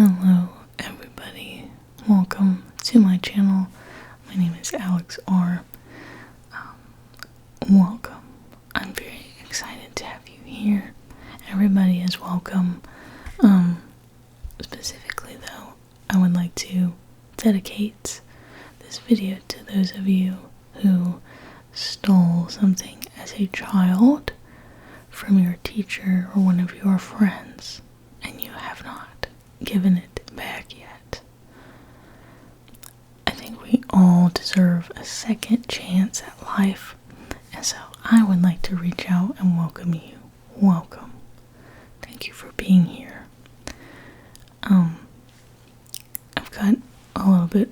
Hello everybody, welcome to my channel. My name is Alex R. Welcome. I'm very excited to have you here. Everybody is welcome. Specifically though, I would like to dedicate this video to those of you who stole something as a child from your teacher or one of your friends and you have not given it back yet. I think we all deserve a second chance at life, and so I would like to reach out and welcome you. Welcome. Thank you for being here. I've got a little bit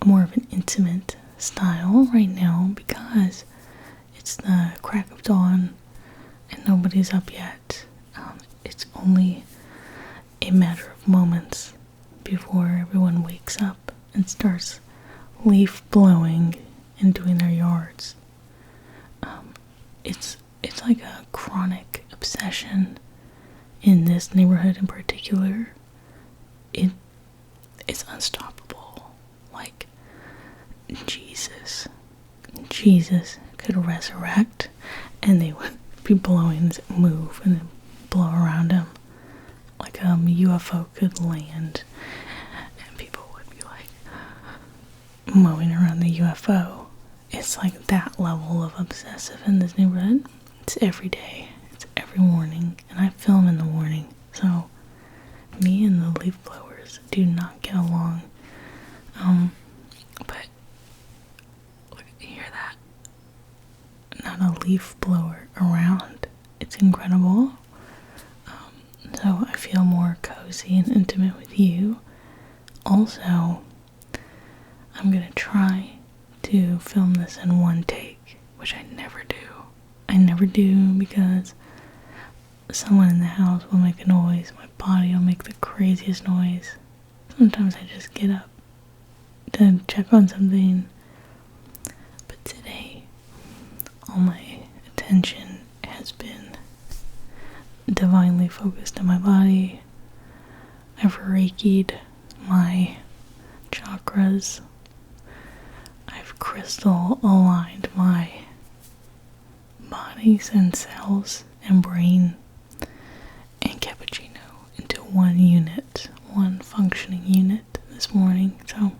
more of an intimate style right now because it's the crack of dawn and nobody's up yet. It's only a matter of moments before everyone wakes up and starts leaf blowing and doing their yards. It's like a chronic obsession in this neighborhood in particular. It's unstoppable. Like Jesus could resurrect and they would be blowing, move and then blow around him. Like a UFO could land and people would be like mowing around the UFO. It's like that level of obsessive in this neighborhood. It's every day. It's every morning. And I film in the morning. So me and the leaf blowers do not get along. But look, you hear that? Not a leaf blower around. It's incredible. So I feel more cozy and intimate with you. Also, I'm gonna try to film this in one take, which I never do. I never do because someone in the house will make a noise. My body will make the craziest noise. Sometimes I just get up to check on something. But today, all my attention has been divinely focused on my body. I've reiki'd my chakras. I've crystal aligned my bodies and cells and brain and cappuccino into one unit, one functioning unit this morning. So,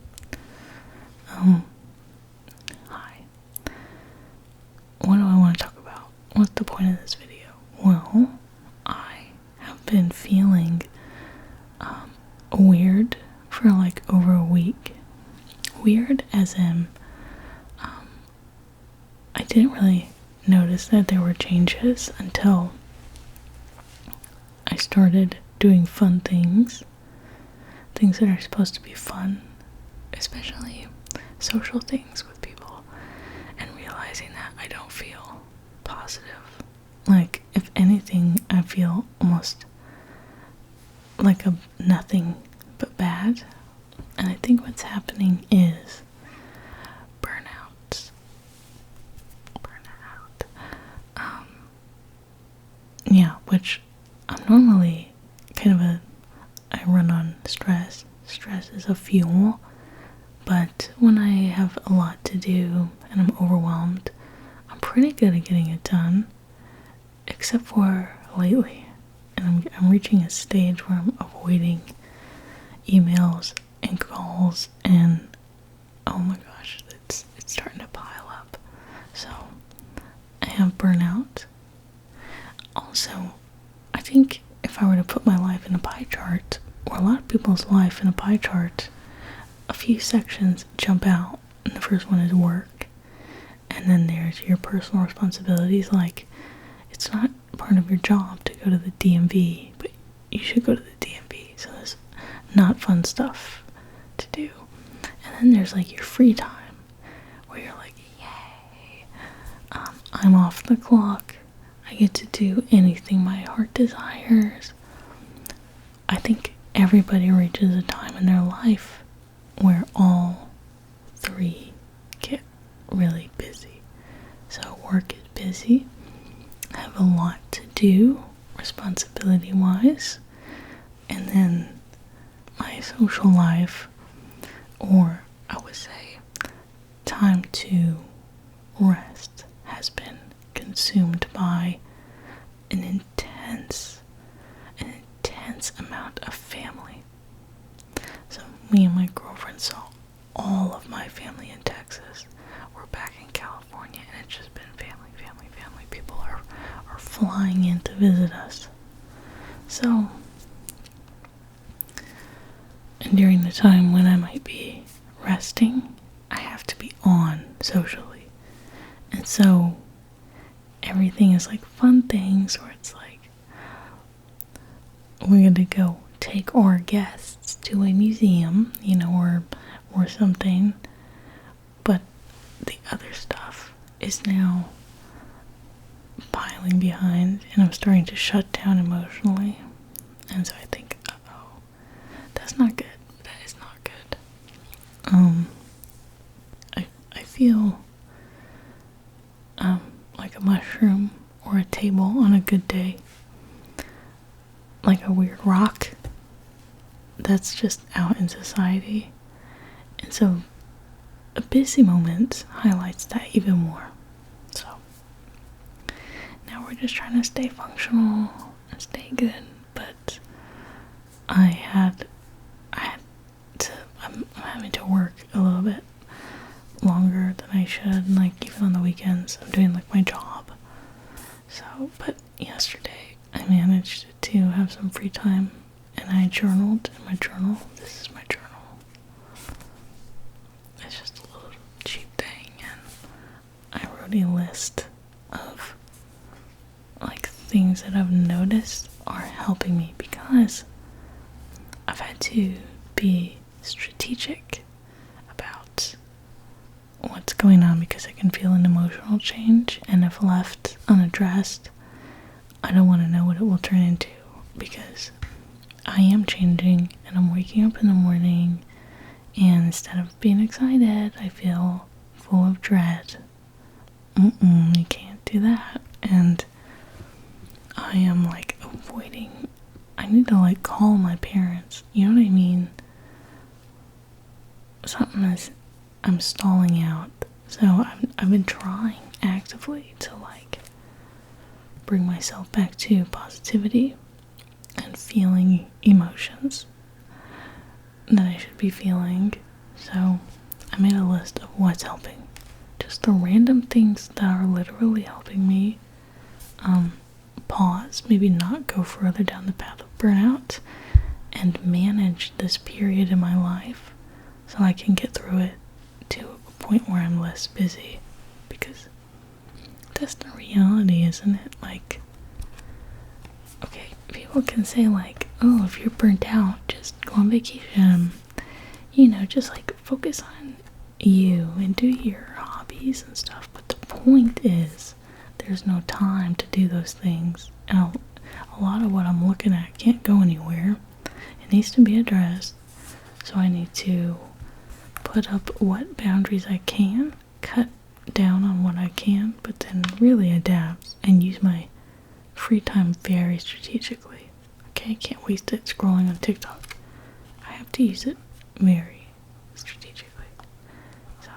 hi. What do I want to talk about? What's the point of this video? Well, I have been feeling weird for like over a week. Weird as in I didn't really notice that there were changes until I started doing fun things that are supposed to be fun, especially social things with people, and realizing that I don't feel positive. Like, if anything, I feel almost like a nothing but bad. And I think what's happening is burnout. Yeah, which I'm normally I run on stress. Stress is a fuel. But when I have a lot to do and I'm overwhelmed, I'm pretty good at getting it done. Except for lately. And I'm reaching a stage where I'm avoiding emails and calls, and oh my gosh, it's starting to pile up. So I have burnout. Also, I think if I were to put my life in a pie chart, or a lot of people's life in a pie chart, a few sections jump out, and the first one is work, and then there's your personal responsibilities. Like, it's not part of your job to go to the DMV, but you should go to the DMV, so there's not fun stuff to do. And then there's like your free time, where you're like, yay, I'm off the clock, I get to do anything my heart desires. I think everybody reaches a time in their life where all three get really busy. So work is busy, I have a lot to do responsibility wise, and then my social life, or I would say time to rest, has been consumed by an intense amount of family. So me and my girlfriend saw all of my family in Texas. We're back in California, and it's just been family. People are flying in to visit us. So, and during the time when I might be resting, I have to be on socially. And so everything is like fun things where it's like, we're gonna go take our guests to a museum, or something. But the other stuff is now piling behind, and I'm starting to shut down emotionally. And so I think, that's not good. That is not good. I feel like a mushroom or a table on a good day, like a weird rock that's just out in society. And so a busy moment highlights that even more. So now we're just trying to stay functional and stay good. But I'm having to work a little bit longer than I should, like even on the weekends. I'm doing like my job. So, but yesterday I managed to have some free time, and I journaled in my journal. This is my journal. It's just a little cheap thing, and I wrote a list of like things that I've noticed are helping me, because I've had to be strategic about what's going on, because I can feel an emotional change, and if left unaddressed, I don't want to know what it will turn into, because I am changing, and I'm waking up in the morning, and instead of being excited, I feel full of dread. You can't do that. And I am like avoiding, I need to like call my parents, you know what I mean? Something is, I'm stalling out. So I've been trying actively to like bring myself back to positivity and feeling emotions that I should be feeling. So I made a list of what's helping. Just the random things that are literally helping me pause, maybe not go further down the path of burnout, and manage this period in my life so I can get through it to a point where I'm less busy. Because that's the reality, isn't it? Like, okay, people can say like, oh, if you're burnt out, just go on vacation. Just like focus on you and do your hobbies and stuff. But the point is, there's no time to do those things. And a lot of what I'm looking at can't go anywhere. It needs to be addressed. So I need to put up what boundaries I can, cut down on what I can, but then really adapt and use my free time very strategically. Okay, I can't waste it scrolling on TikTok. I have to use it very strategically. So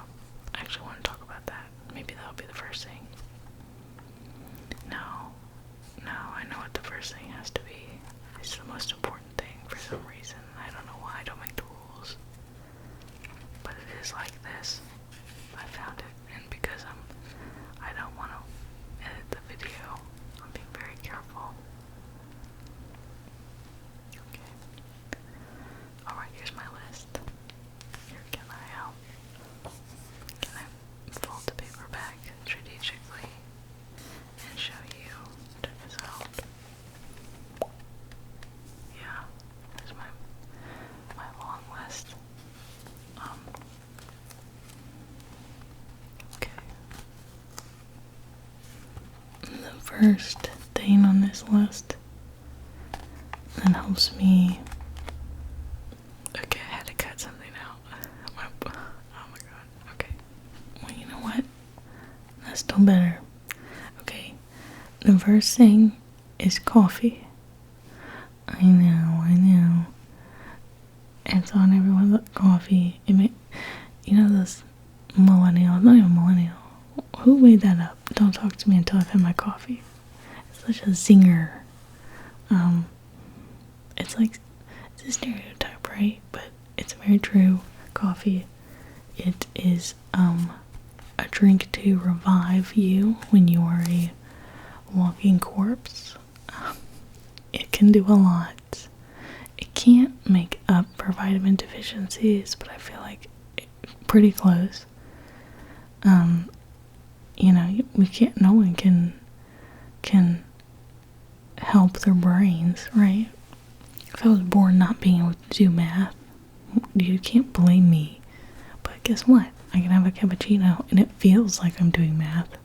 I actually want to talk about that. Maybe that'll be the first thing. No, I know what the first thing has to be. It's the most important thing for some reason. I don't know why I don't make the rules. But it is like this. I found it, and because I don't want to edit the video, I'm being very careful. Okay. Alright, here's my list. Here, can I fold the paper back strategically and show you? Check this out. Yeah, here's my long list. Okay. The first thing on this list that helps me. Okay, I had to cut something out. Oh my god. Okay. Well, you know what? That's still better. Okay. The first thing is coffee. I know. It's on everyone's coffee. Those millennials, not even millennial. Who made that up? Don't talk to me until I've had my coffee. It's such a zinger. It's like, it's a stereotype, right? But it's very true. Coffee, it is a drink to revive you when you are a walking corpse. It can do a lot. It can't make up for vitamin deficiencies, but I feel like pretty close. No one can help their brains, right? If I was born not being able to do math, you can't blame me. But guess what? I can have a cappuccino and it feels like I'm doing math.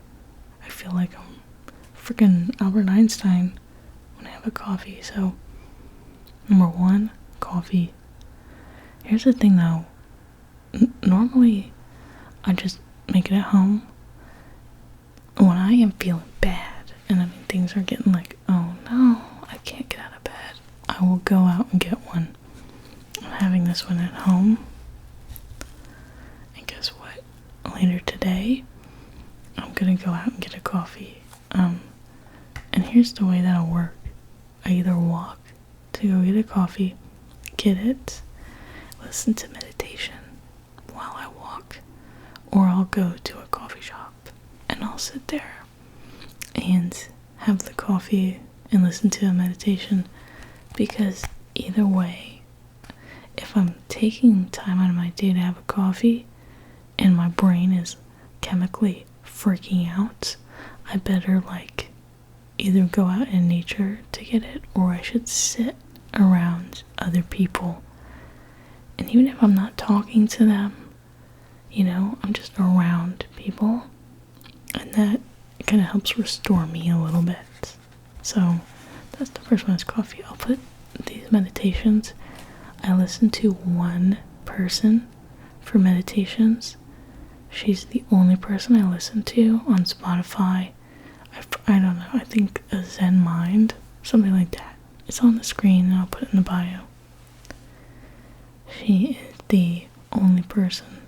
I feel like I'm freaking Albert Einstein when I have a coffee. So, number one, coffee. Here's the thing though. Normally, I just make it at home. When I am feeling bad, and things are getting like, oh no, I can't get out of bed, I will go out and get one. I'm having this one at home. And guess what? Later today, I'm gonna go out and get a coffee. And here's the way that'll work. I either walk to go get a coffee, get it, listen to meditation while I walk, or I'll go to a coffee shop and I'll sit there and have the coffee and listen to a meditation, because either way, if I'm taking time out of my day to have a coffee and my brain is chemically freaking out, I better either go out in nature to get it, or I should sit around other people. And even if I'm not talking to them, I'm just around people, and that kind of helps restore me a little bit. So that's the first one, is coffee. I'll put these meditations. I listen to one person for meditations. She's the only person I listen to on Spotify. I don't know, I think a Zen Mind, something like that. It's on the screen and I'll put it in the bio. She is the only person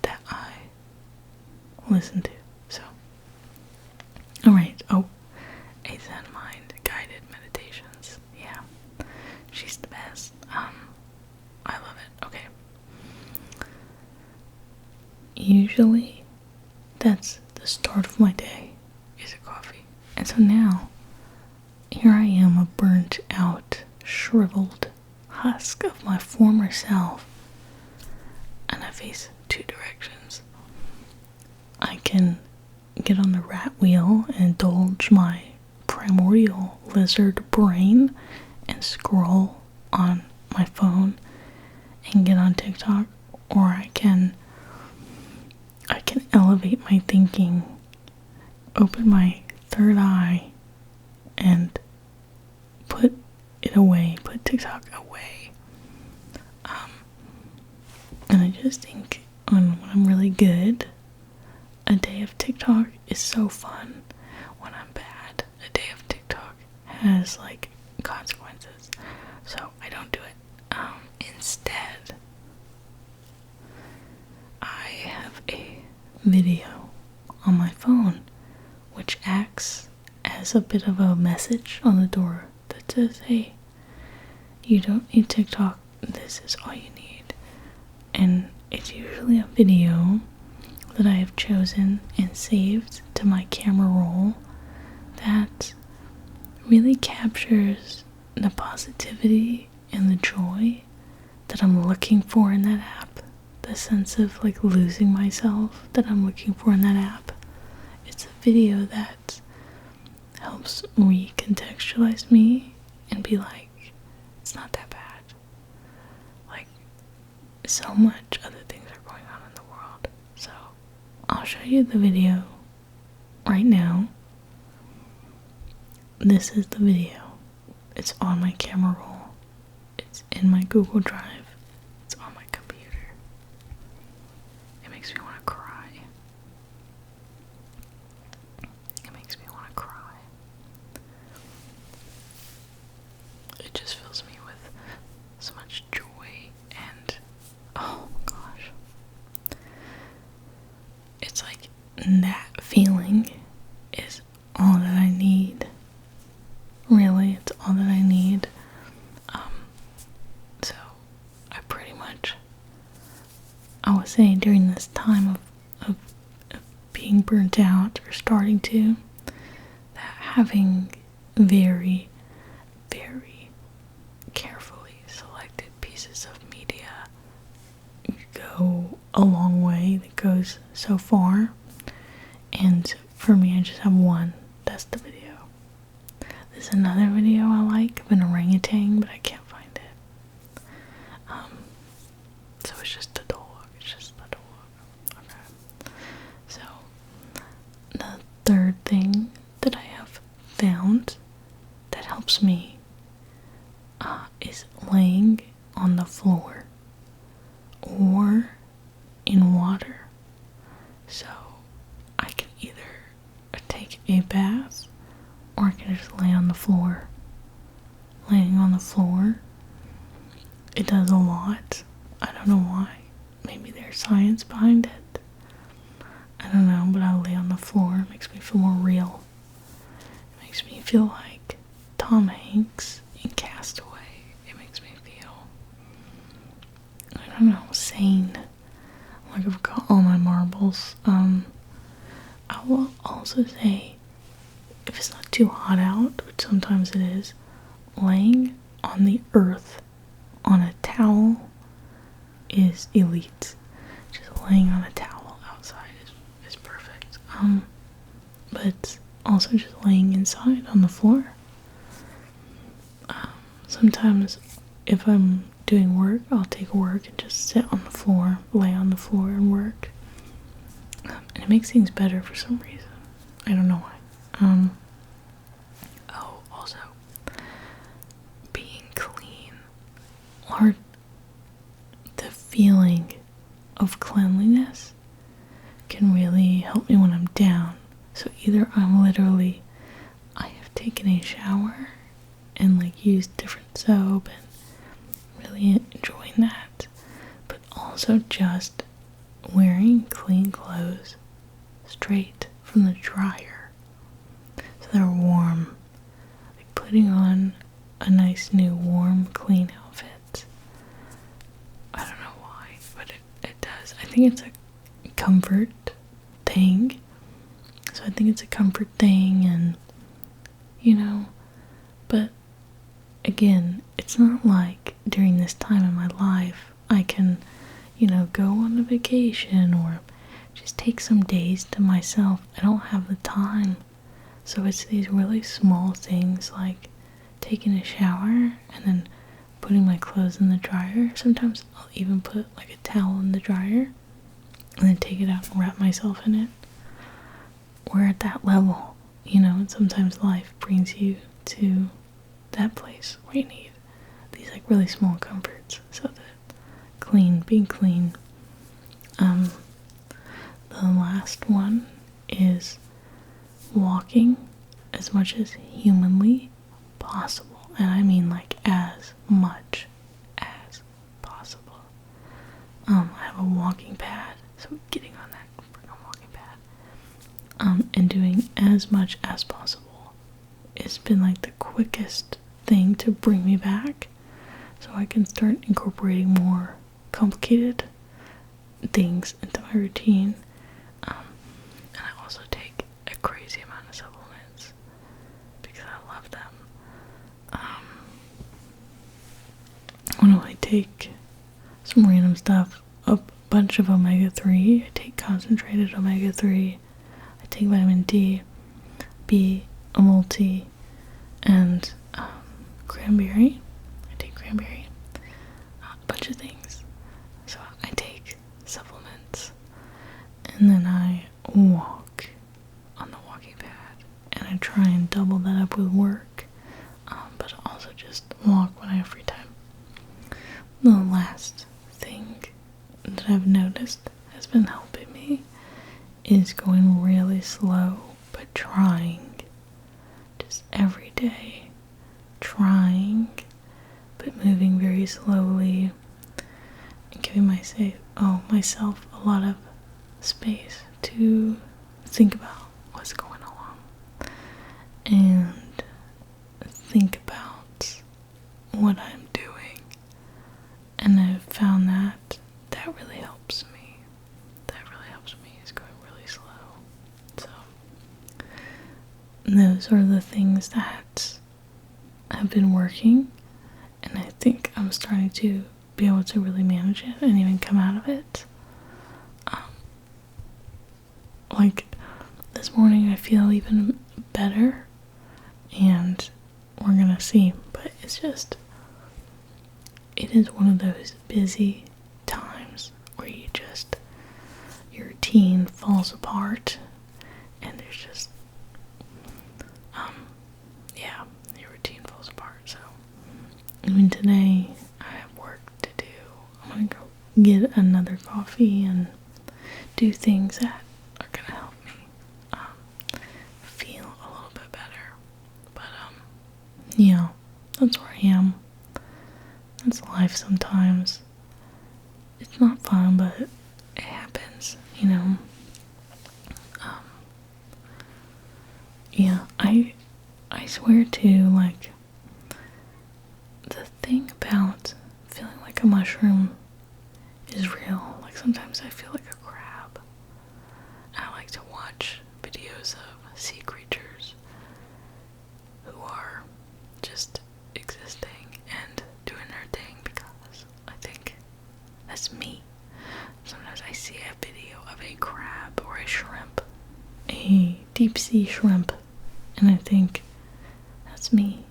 that I listen to. So, alright, a Zen Mind guided meditations. Yeah, she's the best. I love it. Okay. Usually, that's the start of my day, is a coffee. And so now, here I am, a burnt out, shriveled husk of my former self, and I face two directions. I can get on the rat wheel and indulge my primordial lizard brain and scroll on my phone and get on TikTok, or I can elevate my thinking, open my third eye, and put it away, put TikTok away. And I just think when I'm really good, a day of TikTok is so fun. When I'm bad, a day of TikTok has consequences. So I don't do it. Instead, I have a video on my phone which acts as a bit of a message on the door that says, hey, you don't need TikTok, this is all you need. And it's usually a video that I have chosen and saved to my camera roll that really captures the positivity and the joy that I'm looking for in that app. The sense of losing myself that I'm looking for in that app. It's a video that helps recontextualize me and be like, it's not that bad. So much other things are going on in the world. So I'll show you the video right now. This is the video. It's on my camera roll. It's in my Google Drive. It's on my computer. It makes me want to cry. It makes me want to cry. It just fills me with so much joy and that feeling is all that I need. Really, it's all that I need. So I pretty much, I would say during this time of being burnt out or starting to, that having very, very carefully selected pieces of media go a long way. That goes so far. And for me, I just have one. That's the video. There's another video I like of an orangutan, but I can't find it. So it's just a dog. It's just a dog. Okay. So the third thing that I have found that helps me is laying on the floor or in water. So I can either take a bath or I can just lay on the floor. Laying on the floor, it does a lot. I don't know why. Maybe there's science behind it. I don't know, but I'll lay on the floor. It makes me feel more real. It makes me feel like Tom Hanks in Castaway. It makes me feel, I don't know, sane. Like I've got all my marbles. I will also say, if it's not too hot out, which sometimes it is, laying on the earth on a towel is elite. Just laying on a towel outside is perfect. But also just laying inside on the floor. Sometimes if I'm doing work, I'll take work and just sit on the floor, lay on the floor and work. And it makes things better for some reason. I don't know why. Also, being clean, or the feeling of cleanliness can really help me when I'm down. So either I have taken a shower and like used different soap and really enjoying that, but also just wearing clean clothes straight from the dryer so they're warm, like putting on a nice new warm clean outfit. I don't know why, but it does. I think it's a comfort thing. So I think it's a comfort thing, and but again, it's not like during this time in my life I can go on a vacation or just take some days to myself. I don't have the time. So it's these really small things like taking a shower and then putting my clothes in the dryer. Sometimes I'll even put like a towel in the dryer and then take it out and wrap myself in it. We're at that level, and sometimes life brings you to that place where you need these like really small comforts. So that being clean. The last one is walking as much as humanly possible, and I mean like as much as possible. I have a walking pad, so getting on that walking pad, and doing as much as possible. It's been like the quickest thing to bring me back, so I can start incorporating more complicated things into my routine. And I also take a crazy amount of supplements because I love them. When I take some random stuff, a bunch of omega-3, I take concentrated omega-3, I take vitamin D, B, a multi, and cranberry. I take cranberry, a bunch of things. So I take supplements, and then I walk on the walking pad, and I try and double that up with work, but also just walk when I have free time. The last thing that I've noticed has been helping me is going really slow, but trying. Just every day, trying, but moving very slowly, and giving myself a lot of space to think about what's going on and think about what I'm doing. And I've found that really helps me. It's going really slow. So those are the things that have been working, and I think I'm starting to be able to really manage it and even come out of it. Like this morning I feel even better, and we're gonna see, but it is one of those busy times where your routine falls apart, and there's just your routine falls apart. So even today I have work to do. I'm gonna go get another coffee and do things that are gonna help me feel a little bit better. But yeah, that's where I am. That's life sometimes. It's not fun, but it happens, you know. Yeah, I swear to, like, the thing about feeling like a mushroom is real. Like, sometimes I feel like a crab. I like to watch videos of sea creatures who are just existing and doing their thing, because I think that's me. Sometimes I see a video of a crab or a shrimp, a deep sea shrimp, and I think that's me.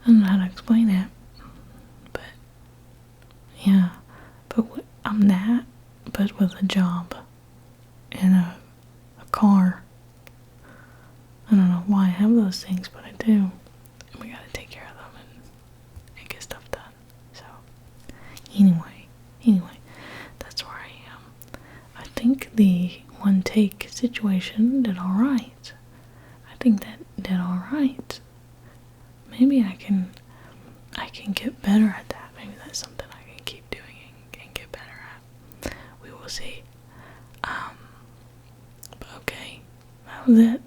I don't know how to explain it, but yeah, I'm that, but with a job and a car. I don't know why I have those things, but I do. And we gotta take care of them and get stuff done. So, anyway, that's where I am. I think the one take situation did alright. I think that did alright. Maybe I can get better at that. Maybe that's something I can keep doing and get better at. We will see. But okay, that was it.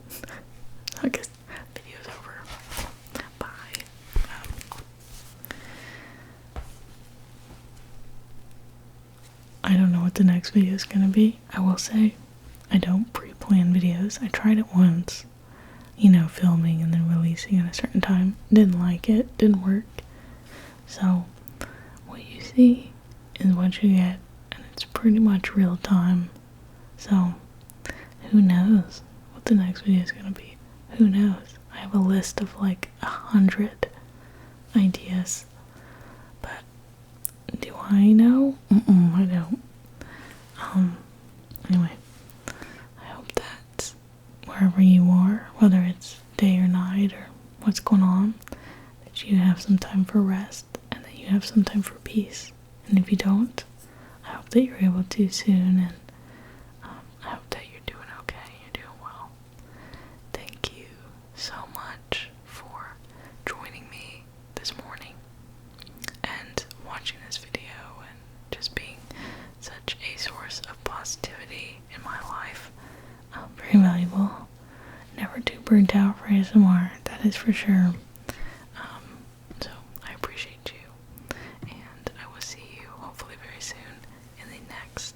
I guess the video's over. Bye. I don't know what the next video is gonna be. I will say, I don't pre-plan videos. I tried it once, filming and then releasing at a certain time. Didn't like it. Didn't work. So, what you see is what you get, and it's pretty much real time. So, who knows what the next video is gonna be? Who knows? I have a list of like 100 ideas, but do I know? I don't. Anyway, I hope that wherever you are, whether it's day or night or what's going on, that you have some time for rest and that you have some time for peace. And if you don't, I hope that you're able to soon, and I hope that you're doing okay, you're doing well. Thank you so much for joining me this morning and watching this video and just being such a source of positivity in my life. Very valuable. Never too burnt out for ASMR, that is for sure. So I appreciate you, and I will see you hopefully very soon in the next